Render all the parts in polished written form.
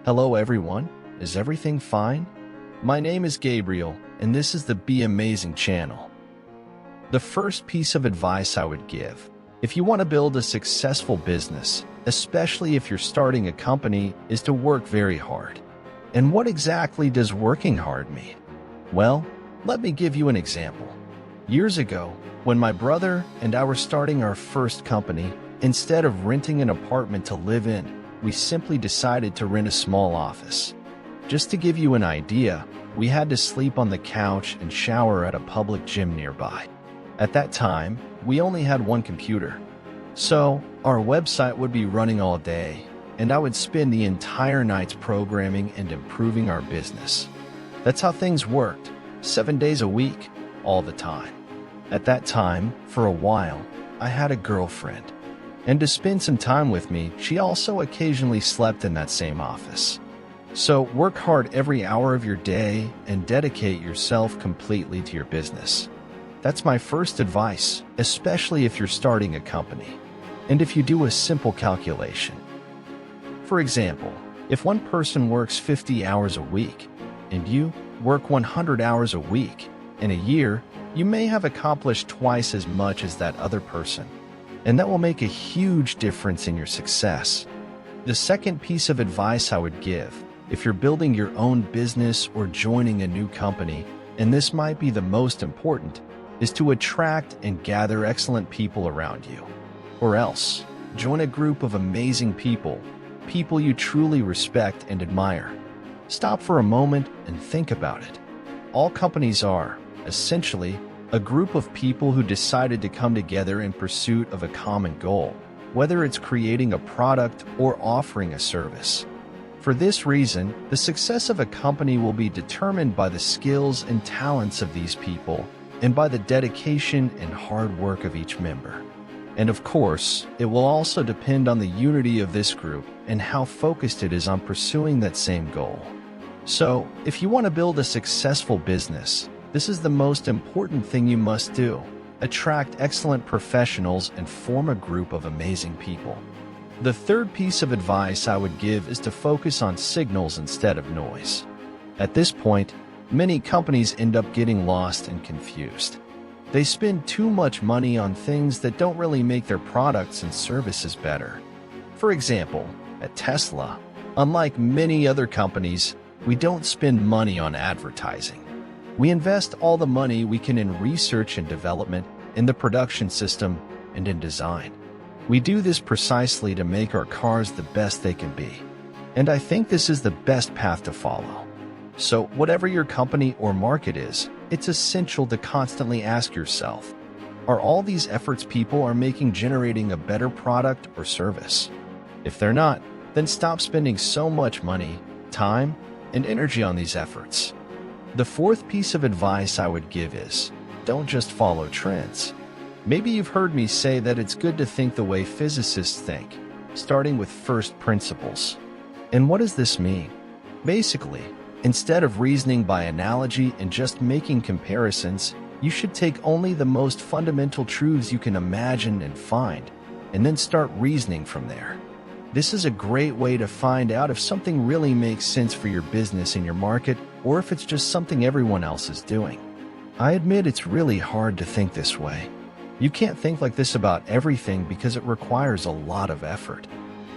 Hello everyone, is everything fine? My name is Gabriel, and this is the Be Amazing channel. The first piece of advice I would give, if you want to build a successful business, especially if you're starting a company, is to work very hard. And what exactly does working hard mean? Well, let me give you an example. Years ago, when my brother and I were starting our first company, instead of renting an apartment to live in, we simply decided to rent a small office. Just to give you an idea, we had to sleep on the couch and shower at a public gym nearby. At that time, we only had one computer. So, our website would be running all day, and I would spend the entire nights programming and improving our business. That's how things worked, 7 days a week, all the time. At that time, for a while, I had a girlfriend. And to spend some time with me, she also occasionally slept in that same office. So work hard every hour of your day and dedicate yourself completely to your business. That's my first advice, especially if you're starting a company. And if you do a simple calculation. For example, if one person works 50 hours a week, and you work 100 hours a week, in a year, you may have accomplished twice as much as that other person. And that will make a huge difference in your success. The second piece of advice I would give, if you're building your own business or joining a new company, and this might be the most important, is to attract and gather excellent people around you. Or else, join a group of amazing people, people you truly respect and admire. Stop for a moment and think about it. All companies are, essentially, a group of people who decided to come together in pursuit of a common goal, whether it's creating a product or offering a service. For this reason, the success of a company will be determined by the skills and talents of these people and by the dedication and hard work of each member. And of course, it will also depend on the unity of this group and how focused it is on pursuing that same goal. So, if you want to build a successful business, this is the most important thing you must do. Attract excellent professionals and form a group of amazing people. The third piece of advice I would give is to focus on signals instead of noise. At this point, many companies end up getting lost and confused. They spend too much money on things that don't really make their products and services better. For example, at Tesla, unlike many other companies, we don't spend money on advertising. We invest all the money we can in research and development, in the production system, and in design. We do this precisely to make our cars the best they can be. And I think this is the best path to follow. So whatever your company or market is, it's essential to constantly ask yourself, are all these efforts people are making generating a better product or service? If they're not, then stop spending so much money, time, and energy on these efforts. The fourth piece of advice I would give is, don't just follow trends. Maybe you've heard me say that it's good to think the way physicists think, starting with first principles. And what does this mean? Basically, instead of reasoning by analogy and just making comparisons, you should take only the most fundamental truths you can imagine and find, and then start reasoning from there. This is a great way to find out if something really makes sense for your business and your market, or if it's just something everyone else is doing. I admit it's really hard to think this way. You can't think like this about everything because it requires a lot of effort.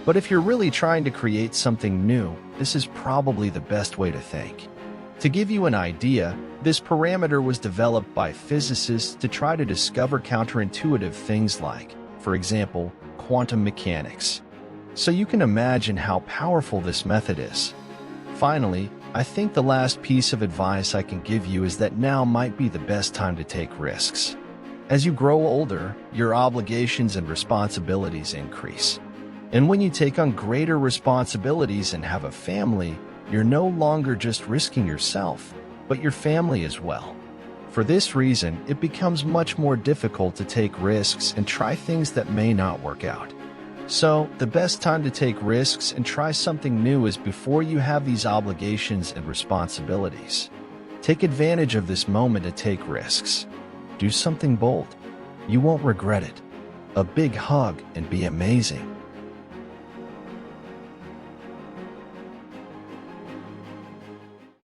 But if you're really trying to create something new, this is probably the best way to think. To give you an idea, this parameter was developed by physicists to try to discover counterintuitive things like, for example, quantum mechanics. So you can imagine how powerful this method is. Finally, I think the last piece of advice I can give you is that now might be the best time to take risks. As you grow older, your obligations and responsibilities increase. And when you take on greater responsibilities and have a family, you're no longer just risking yourself, but your family as well. For this reason, it becomes much more difficult to take risks and try things that may not work out. So, the best time to take risks and try something new is before you have these obligations and responsibilities. Take advantage of this moment to take risks. Do something bold. You won't regret it. A big hug and be amazing.